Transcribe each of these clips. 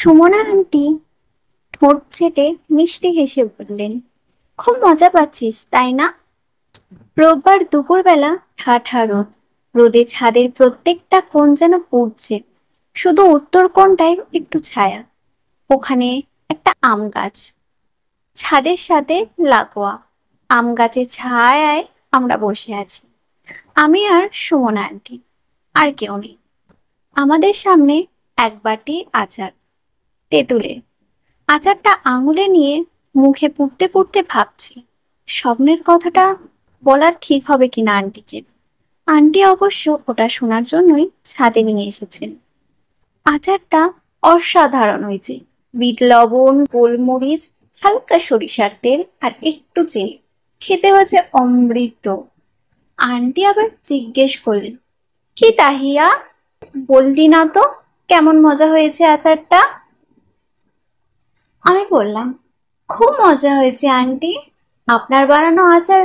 Sumana aunty ঠোঁট ছেটে মিষ্টি হেসে বললেন, খুব মজা পাচ্ছিস তাই না? রোববার দুপুরবেলা ঠাঠা রোদ। রোদে ছাদের প্রত্যেকটা কোণ যেন পুড়ছে, শুধু উত্তর কোণটায় একটু ছায়া। ওখানে একটা আম গাছ, ছাদের সাথে লাগোয়া। আম গাছের ছায়ায় আমরা বসে আছি, আমি আর সুমনা আন্টি, আর কেউ নেই। আমাদের সামনে এক বাটি আচার, তেঁতুলের। আচারটা আঙুলে নিয়ে মুখে পুড়তে পুড়তে ভাবছি স্বপ্নের কথাটা বলার ঠিক হবে কিনা আন্টিকে। আন্টি অবশ্য ওটা শোনার জন্যই ছাদে নিয়ে এসেছেন। আচারটা অসাধারণ হয়েছে। বিট লবণ, গোলমরিচ, হালকা সরিষার তেল আর একটু চিনি, খেতে হচ্ছে অমৃত। আন্টি আবার জিজ্ঞেস করলেন, কি তাহিয়া, বললি না তো কেমন মজা হয়েছে আচারটা? আমি বললাম, খুব মজা হয়েছে আন্টি। আপনার বানানো আচার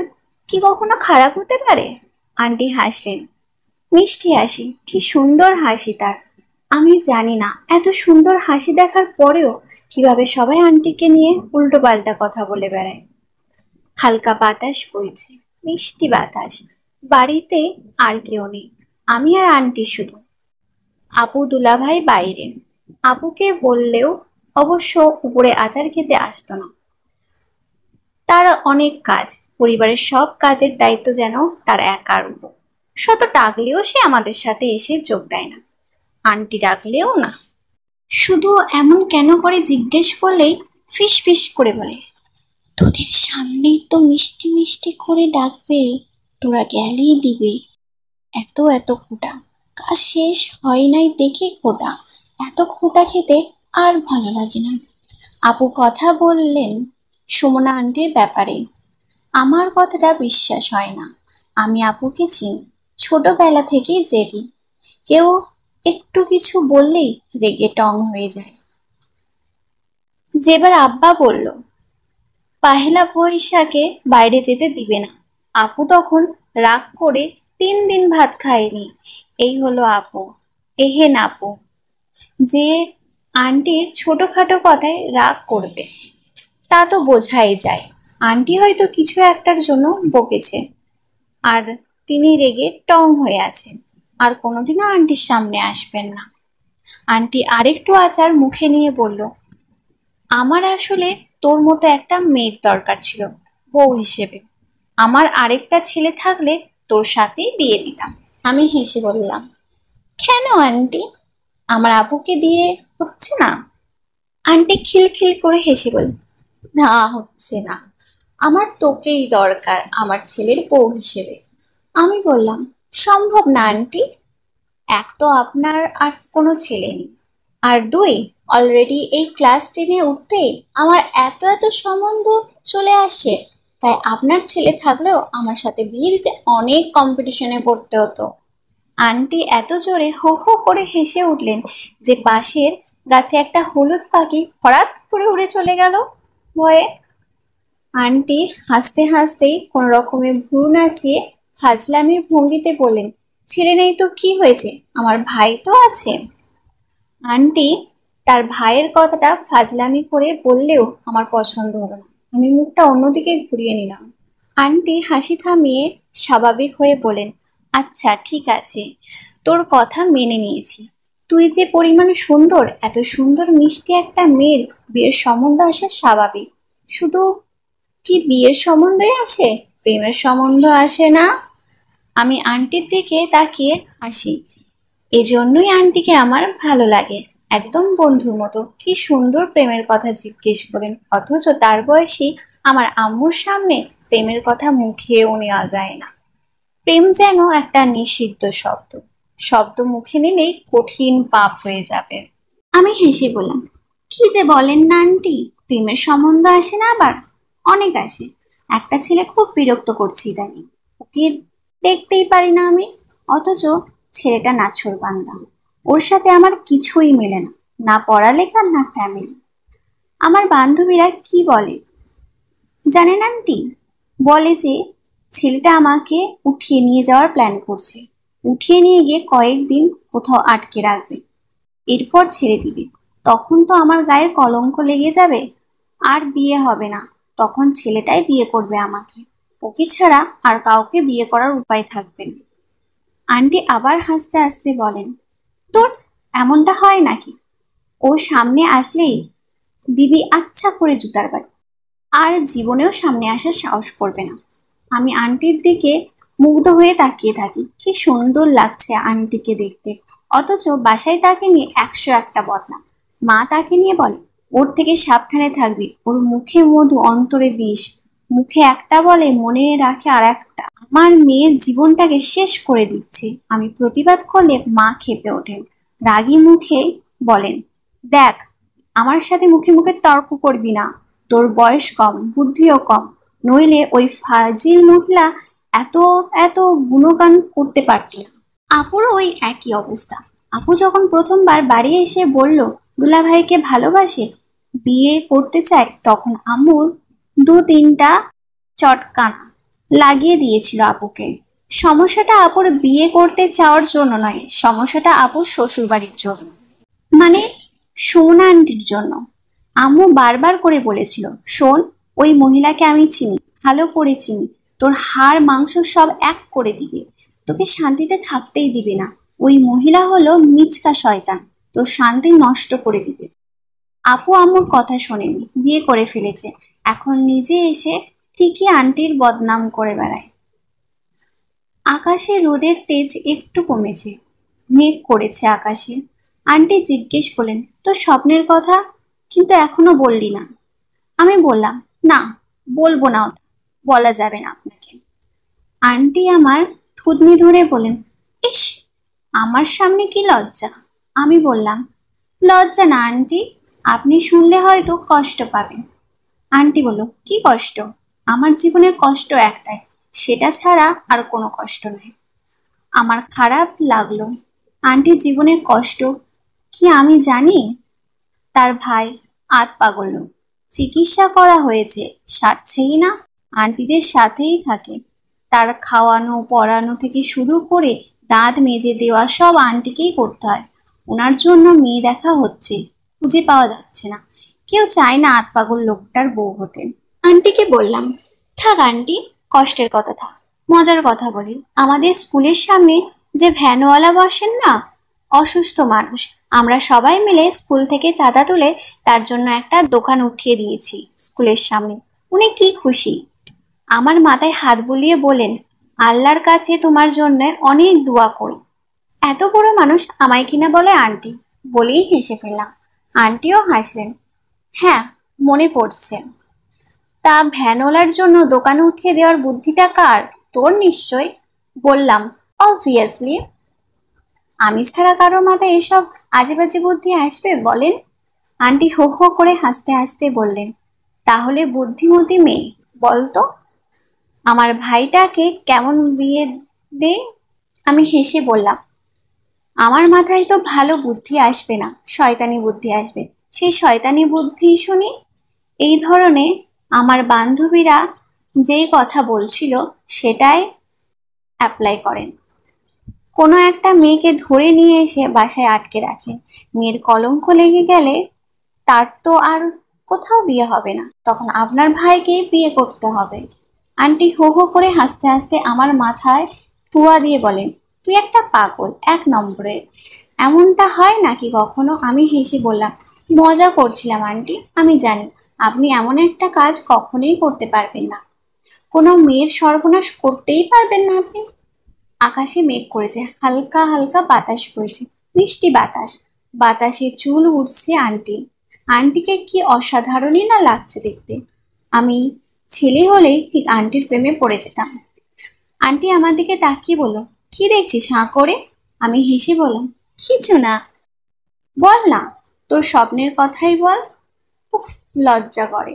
কি কখনো খারাপ হতে পারে? আন্টি হাসলেন, মিষ্টি হাসি, কি সুন্দর হাসি তার। আমি জানি না এত সুন্দর হাসি দেখার পরেও কিভাবে সবাই আন্টিকে নিয়ে উল্টো পাল্টা কথা বলে বেড়ায়। হালকা বাতাস বইছে, মিষ্টি বাতাস। বাড়িতে আর কেউ নেই, আমি আর আন্টি শুধু। আপু দুলাভাই বাইরে। আপুকে বললেও অবশ্য উপরে আচার খেতে আসতো না। তার অনেক কাজ, পরিবারের সব কাজের দায়িত্ব যেন তার একার উপর। শত ডাকলেও সে আমাদের সাথে এসে যোগ দেয় না, আন্টি ডাকলেও না। শুধু এমন কেন করে জিজ্ঞেস করলেই ফিস ফিস করে বলে, তোদের সামনেই তো মিষ্টি মিষ্টি করে ডাকবে, তোরা গেলেই দিবে। এত এত খোটা, কাজ শেষ হয় নাই দেখে খোটা। এত খোটা খেতে আর ভালো লাগে না। আপু কথা বললেন সুমনা আন্টির ব্যাপারে। আমার কথাটা বিশ্বাস হয় না। আমি আপুকে চিনি, ছোটবেলা থেকেই জেদি। কেউ একটু কিছু বললেই রেগে টং হয়ে যায়। যেবার আব্বা বলল পহেলা বৈশাখে বাইরে যেতে দিবে না, আপু তখন রাগ করে 3 দিন ভাত খায়নি। এই হলো আপু, এহেন আপু, যে আন্টির ছোটখাটো কথায় রাগ করবে। তা তো বোঝাই যায়, আন্টি হয়তো কিছু একটার জন্য বকেছে আর তিনি রেগে টং হয়ে আছেন, আর কোনোদিনও আন্টির সামনে আসবেন না। আন্টি আরেকটু আচার মুখে নিয়ে বলল, আমার আসলে তোর মতো একটা মেয়ের দরকার ছিল বউ হিসেবে। আমার আরেকটা ছেলে থাকলে তোর সাথেই বিয়ে দিতাম। আমি হেসে বললাম, কেন আন্টি, আমার আপুকে দিয়ে হচ্ছে না? আন্টি খিলখিল করে হেসে বলল, না হচ্ছে না, আমার তোকেই দরকার আমার ছেলের বউ হিসেবে। আমি বললাম, সম্ভব না আন্টি। এক তো আপনার আর কোনো ছেলে নেই, আর দুই, অলরেডি এই ক্লাস 10-এ উঠতে আমার এত এত সম্বন্ধ চলে আসে, তাই আপনার ছেলে থাকলেও আমার সাথে বিয়ে দিতে অনেক কম্পিটিশনে পড়তে হতো। আন্টি এত জোরে হো হো করে হেসে উঠলেন যে পাশের গাছে একটা হলুদ পাখি হঠাৎ করে উড়ে চলে গেল ভয়ে। আন্টি হাসতে হাসতেই কোন রকমে ভ্রু নাচিয়ে ফাজলামির ভঙ্গিতে বললেন, ছেলে নেই তো কি হয়েছে, আমার ভাই তো আছে। আন্টি তার ভাইয়ের কথাটা ফাজলামি করে বললেও আমার পছন্দ হলো না। আমি মুখটা অন্যদিকে ঘুরিয়ে নিলাম। আন্টি হাসি থামিয়ে স্বাভাবিক হয়ে বলেন, আচ্ছা ঠিক আছে, তোর কথা মেনে নিয়েছি। তুই যে পরিমাণ সুন্দর, এত সুন্দর মিষ্টি একটা মেয়ের বিয়ের সম্বন্ধ আসা স্বাভাবিক। শুধু কি বিয়ের সম্বন্ধই আসে, প্রেমের সম্বন্ধ আসে না? আমি আন্টির দিকে তাকিয়ে আসি, এজন্যই আন্টিকে আমার ভালো লাগে। একদম বন্ধুর মতো কি সুন্দর প্রেমের কথা জিজ্ঞেস করেন, অথচ তার বয়সী আমার আম্মুর সামনে প্রেমের কথা মুখেও নেওয়া যায় না। প্রেম যেন একটা নিষিদ্ধ শব্দ, শব্দ মুখে নিলেই কঠিন পাপ হয়ে যাবে। আমি হেসে বললাম, কি যে বলেন না আন্টি, প্রেমের সম্বন্ধ আসে না আবার? অনেক আসে। একটা ছেলে খুব বিরক্ত করছে ইদানিং, ওকে দেখতেই পারি না আমি, অথচ ছেলেটা নাছোড়বান্দা। ওর সাথে আমার কিছুই মেলে না, না পড়ালেখা না ফ্যামিলি। আমার বান্ধবীরা কি বলে জানেন আন্টি? বলে যে ছেলেটা আমাকে উঠিয়ে নিয়ে যাওয়ার প্ল্যান করছে, উঠিয়ে নিয়ে গিয়ে কয়েকদিন কোথাও আটকে রাখবে, এরপর ছেড়ে দিবে। তখন তো আমার গায়ের কলঙ্ক লেগে যাবে, আর বিয়ে হবে না। তখন ছেলেটাই বিয়ে করবে আমাকে, ওকে ছাড়া আর কাউকে বিয়ে করার উপায় থাকবে না। আন্টি আবার হাসতে হাসতে বলেন, তোর এমনটা হয় নাকি? ও সামনে আসলেই দিবি আচ্ছা করে জুতার বাড়ি, আর জীবনেও সামনে আসার সাহস করবে না। আমি আন্টির দিকে মুগ্ধ হয়ে তাকিয়ে থাকি, কি সুন্দর লাগছে আন্টিকে দেখতে, অথচ বাসায় তাকে নিয়ে 101টা বদনাম। মা তাকে নিয়ে বলে, ওর থেকে সাবধানে থাকবি, ওর মুখে মধু অন্তরে বিষ, মুখে একটা বলে মনে রাখে আর একটা। আমার মেয়ের জীবনটাকে শেষ করে দিচ্ছে। আমি প্রতিবাদ করলে মা ক্ষেপে ওঠেন, রাগী মুখে বলেন, দেখ, আমার সাথে মুখে মুখে তর্ক করবি না, তোর বয়স কম, বুদ্ধিও কম, নইলে ওই ফাজিল মহিলা এত এত গুণগান করতে পারতি না। আপুরও ওই একই অবস্থা। আপু যখন প্রথমবার বাড়ি এসে বলল দুলাভাইকে ভালোবাসে, বিয়ে করতে চায়, তখন আম্মুর 2-3টা চটকানা লাগিয়ে দিয়েছিল আপুকে। সমস্যাটা আপুর বিয়ে করতে চাওয়ার জন্য নয়, সমস্যাটা আপুর শ্বশুর বাড়ির জন্য, মানে সোনা আন্টির জন্য। আম্মু বারবার করে বলেছিল, শোন, ওই মহিলাকে আমি চিনি, ভালো করে চিনি, তোর হাড় মাংস সব এক করে দিবে, তোকে শান্তিতে থাকতেই দিবে না। ওই মহিলা হলো মিচকা শয়তান, তোর শান্তি নষ্ট করে দিবে। আপু আম্মুর কথা শোনেনি, বিয়ে করে ফেলেছে, এখন নিজে এসে ঠিকই আন্টির বদনাম করে বেড়ায়। আকাশে রোদের তেজ একটু কমেছে, মেঘ করেছে আকাশে। আন্টি জিজ্ঞেস করলেন, তোর স্বপ্নের কথা কিন্তু এখনো বললি না। আমি বললাম, না, বলবো না, ওটা বলা যাবে না আপনাকে। আন্টি আমার থুতনি ধরে বলেন, ইস, আমার সামনে কি লজ্জা। আমি বললাম, লজ্জা না আন্টি, আপনি শুনলে হয়তো কষ্ট পাবেন। আন্টি বলল, কি কষ্ট? আমার জীবনের কষ্ট একটাই, সেটা ছাড়া আর কোনো কষ্ট নেই। আমার খারাপ লাগলো। আন্টি জীবনের কষ্ট কি আমি জানি? তার ভাই আধ পাগল, চিকিৎসা করা হয়েছে, সারছেই না, আন্টিদের সাথেই থাকে। তার খাওয়ানো পড়ানো থেকে শুরু করে দাঁত মেজে দেওয়া সব আন্টিকেই করতে হয়। ওনার জন্য মেয়ে দেখা হচ্ছে, খুঁজে পাওয়া যাচ্ছে না। কেউ চায় না আধ পাগল লোকটার বউ হতে। আন্টিকে বললাম, থাক আন্টি, কষ্টের কথা থাক, মজার কথা বলি। আমাদের স্কুলের সামনে যে ভ্যানওয়ালা বসেন না, অসুস্থ মানুষ, আমরা সবাই মিলে স্কুল থেকে চাঁদা তুলে তার জন্য একটা দোকান উঠিয়ে দিয়েছি স্কুলের সামনে। উনি কি খুশি। আমার মাথায় হাত বুলিয়ে বলেন, আল্লাহর কাছে তোমার জন্য অনেক দোয়া করি। এত বড় মানুষ আমায় কিনা বলে আন্টি, বলেই হেসে ফেললাম। আন্টিও হাসলেন, হ্যাঁ, মনে পড়ছে। তা ভ্যানওয়ালার জন্য দোকান উঠিয়ে দেওয়ার বুদ্ধিটা কার? তোর নিশ্চয়। বললাম, অবভিয়াসলি। আমি ছাড়া কারো মাথায় এসব আজে বাজে বুদ্ধি আসবে বলেন? আন্টি হো হো করে হাসতে হাসতে বললেন, তাহলে বুদ্ধিমতী মেয়ে বলতো, আমার ভাইটাকে কেমন বিয়ে দে? আমি হেসে বললাম, আমার মাথায় তো ভালো বুদ্ধি আসবে না, শয়তানি বুদ্ধি আসবে। সেই শয়তানি বুদ্ধি শুনি। এই ধরনের আমার বান্ধবীরা যেই কথা বলছিল সেটাই অ্যাপ্লাই করেন। কোনো একটা মেয়েকে ধরে নিয়ে এসে বাসায় আটকে রাখেন, মেয়ের কলঙ্ক লেগে গেলে তার তো আর কোথাও বিয়ে হবে না, তখন আপনার ভাইকে বিয়ে করতে হবে। আন্টি হো হো করে হাসতে হাসতে আমার মাথায় ঠুয়া দিয়ে বলেন, তুই একটা পাগল, 1 নম্বরের। এমনটা হয় নাকি কখনো? আমি হেসে বললাম, মজা করছিলাম আন্টি, আমি জানি আপনি এমন একটা কাজ কখনোই করতে পারবেন না, কোনো মেয়ের সর্বনাশ করতেই পারবেন না আপনি। আকাশে মেঘ করেছে, হালকা হালকা বাতাস বইছে, মিষ্টি বাতাস, বাতাসে চুল উঠছে আন্টি। আন্টিকে কি অসাধারণই না লাগছে দেখতে। আমি ছেলে হলে ঠিক আন্টির প্রেমে পড়ে যেতাম। আন্টি আমার দিকে তাকিয়ে বলল, কি দেখছিস হাঁ করে? আমি হেসে বললাম, কিছু না। বল না, তোর স্বপ্নের কথাই বল। উফ, লজ্জা করে।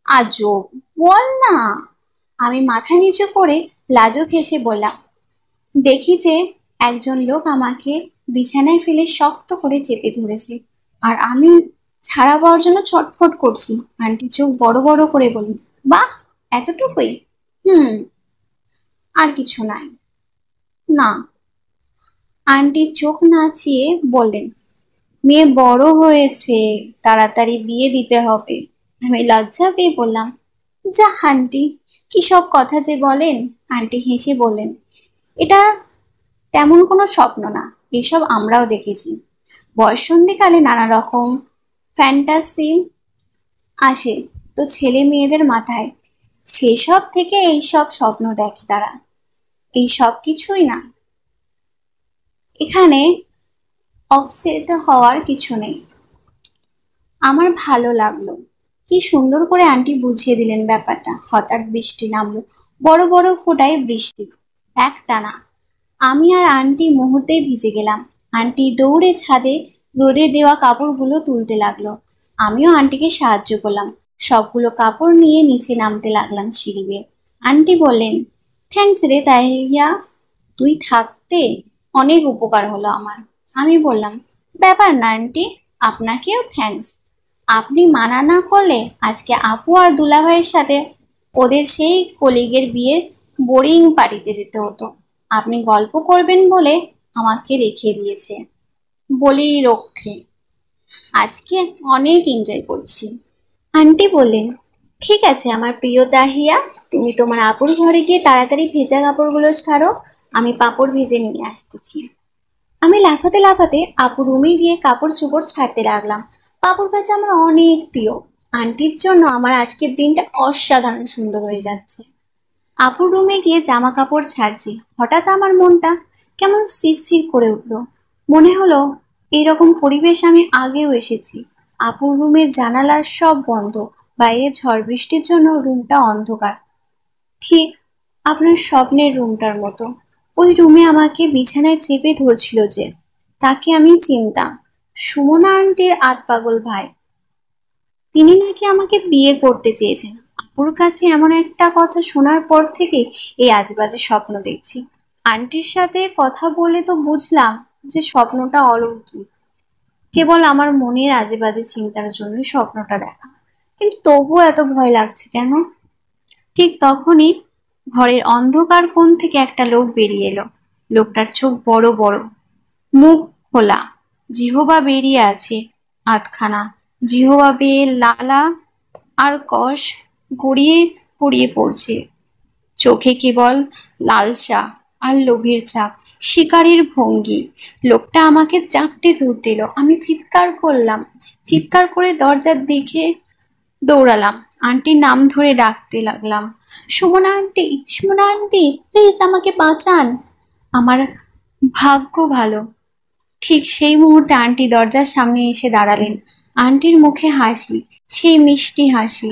আজব, বল না। আমি মাথা নিচু করে লাজুক হেসে বললাম, দেখি যে একজন লোক আমাকে বিছানায় ফেলে শক্ত করে চেপে ধরেছে, আর আমি ছাড়া পাওয়ার জন্য ছটফট করছি। আন্টি চোখ বড় বড় করে বললেন, বাহ, এতটুকুই? হুম, আর কিছু নাই? না। আন্টি চোখ নাচিয়ে বললেন, মেয়ে বড় হয়েছে, তাড়াতাড়ি বিয়ে দিতে হবে। আমি লজ্জা পেয়ে বললাম, যা আন্টি, কি সব কথা যে বলেন। আন্টি হেসে বললেন, এটা তেমন কোনো স্বপ্ন না, এসব আমরাও দেখেছি। বয়ঃসন্ধিকালে নানা রকম ফ্যান্টাসি আসে তো ছেলে মেয়েদের মাথায়, সেসব থেকে এইসব স্বপ্ন দেখে তারা। এই সব কিছুই না, এখানে অপসেট হওয়ার কিছু নেই। আমার ভালো লাগলো, কি সুন্দর করে আন্টি বুঝিয়ে দিলেন ব্যাপারটা। হঠাৎ বৃষ্টি নামলো, বড় বড় ফোঁটায় বৃষ্টি একটানা। আমি আর আন্টি মুহূর্তেই ভিজে গেলাম। আন্টি দৌড়ে ছাদে রোদে দেওয়া কাপড়গুলো তুলতে লাগলো। আমিও আন্টিকে সাহায্য করলাম, সবগুলো কাপড় নিয়ে নিচে নামতে লাগলাম সিঁড়ি বেয়ে। আন্টি বললেন, থ্যাঙ্কস রে তাহিয়া, তুই থাকতে অনেক উপকার হলো আমার। আমি বললাম, ব্যাপার না আন্টি, আপনাকেও থ্যাঙ্কস। আপনি মানা না করলে আজকে আপু আর দুলাভাইয়ের সাথে ওদের সেই কলিগের বিয়ের বোরিং পার্টিতে যেতে হতো। আপনি গল্প করবেন বলে আমাকে রেখে দিয়েছে বলি রক্ষে। আজকে অনেক এনজয় করছি। আন্টি বললেন, ঠিক আছে আমার প্রিয় দাহিয়া, তুমি তোমার আপুর ঘরে গিয়ে তাড়াতাড়ি ভেজা কাপড়গুলো ছাড়ো, আমি পাপড় ভেজে নিয়ে আসতেছি। আমি লাফাতে লাফাতে আপুর রুমে গিয়ে কাপড় চোপড় ছাড়তে লাগলাম। পাপড় ভাজা আমার অনেক প্রিয়। আন্টির জন্য আমার আজকের দিনটা অসাধারণ সুন্দর হয়ে যাচ্ছে। আপুর রুমে গিয়ে জামা কাপড় ছাড়ছি, হঠাৎ আমার মনটা কেমন শিরশির করে উঠল। মনে হলো এইরকম পরিবেশ আমি আগেও এসেছি। আপুর রুমের জানালা সব বন্ধ, বাইরে ঝড় বৃষ্টির জন্য রুমটা অন্ধকার, ঠিক আপনার স্বপ্নের রুমটার মতো। ওই রুমে আমাকে বিছানায় চেপে ধরছিল যে, তাকে আমি চিনতাম, সুমনা আন্টির আতপাগল ভাই। তিনি নাকি আমাকে বিয়ে করতে চেয়েছেন। আপুর কাছে এমন একটা কথা শোনার পর থেকে এই আজেবাজে স্বপ্ন দেখছি। আন্টির সাথে কথা বলে তো বুঝলাম যে স্বপ্নটা অলৌকিক, কেবল আমার মনের আজেবাজে চিন্তার জন্যই স্বপ্নটা দেখা। কিন্তু তবুও এত ভয় লাগছে কেন? ঠিক তখনই ঘরের অন্ধকার কোণ থেকে একটা লোক বেরিয়ে এলো। লোকটার চোখ বড় বড়, মুখ খোলা, জিহবা বেরিয়ে আছে আধখানা। জিহবা বেয়ে লালা আর কষ গড়িয়ে গড়িয়ে পড়ছে। চোখে কেবল লালসা আর লোভের ছাপ, শিকারীর ভঙ্গি। লোকটা আমাকে চাপটে ধরতে এলো। আমি চিৎকার করলাম, চিৎকার করে দরজার দিকে দৌড়ালাম। আন্টির নাম ধরে ডাকতে লাগলাম, Sumana aunty, Sumana aunty, please আমাকে বাঁচান। আমার ভাগ্য ভালো, ঠিক সেই মুহূর্তে আন্টি দরজার সামনে এসে দাঁড়ালেন। আন্টির মুখে হাসি, সেই মিষ্টি হাসি।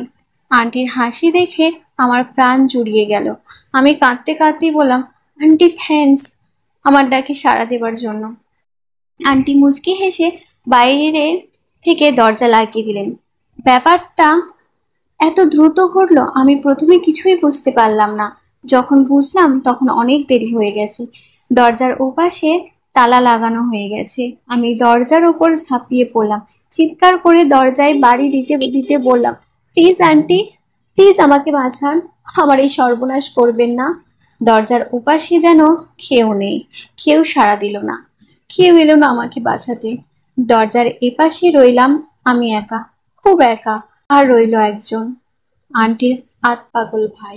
আন্টির হাসি দেখে আমার প্রাণ জুড়িয়ে গেল। আমি কাঁদতে কাঁদতেই বললাম, আন্টি থ্যাঙ্কস আমার ডাকে সাড়া দেবার জন্য। আন্টি মুচকি হেসে বাইরে থেকে দরজা লাগিয়ে দিলেন। ব্যাপারটা এত দ্রুত ঘটলো আমি প্রথমে কিছুই বুঝতে পারলাম না। যখন বুঝলাম তখন অনেক দেরি হয়ে গেছে। দরজার ওপাশে তালা লাগানো হয়ে গেছে। আমি দরজার ওপর ঝাঁপিয়ে পড়লাম, চিৎকার করে দরজায় বাড়ি দিতে দিতে বললাম, প্লিজ আন্টি, প্লিজ আমাকে বাঁচান, আমার এই সর্বনাশ করবেন না। দরজার ওপাশে যেন কেউ নেই, কেউ সাড়া দিল না, কেউ এলো না আমাকে বাঁচাতে। দরজার এপাশে রইলাম আমি একা, খুব একা। আর রইল একজন, আন্টির আতপাগল ভাই,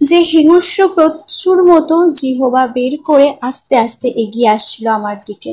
যে হিংস্র প্রচুর মতো জিহবা বের করে আস্তে আস্তে এগিয়ে আসছিল আমার দিকে।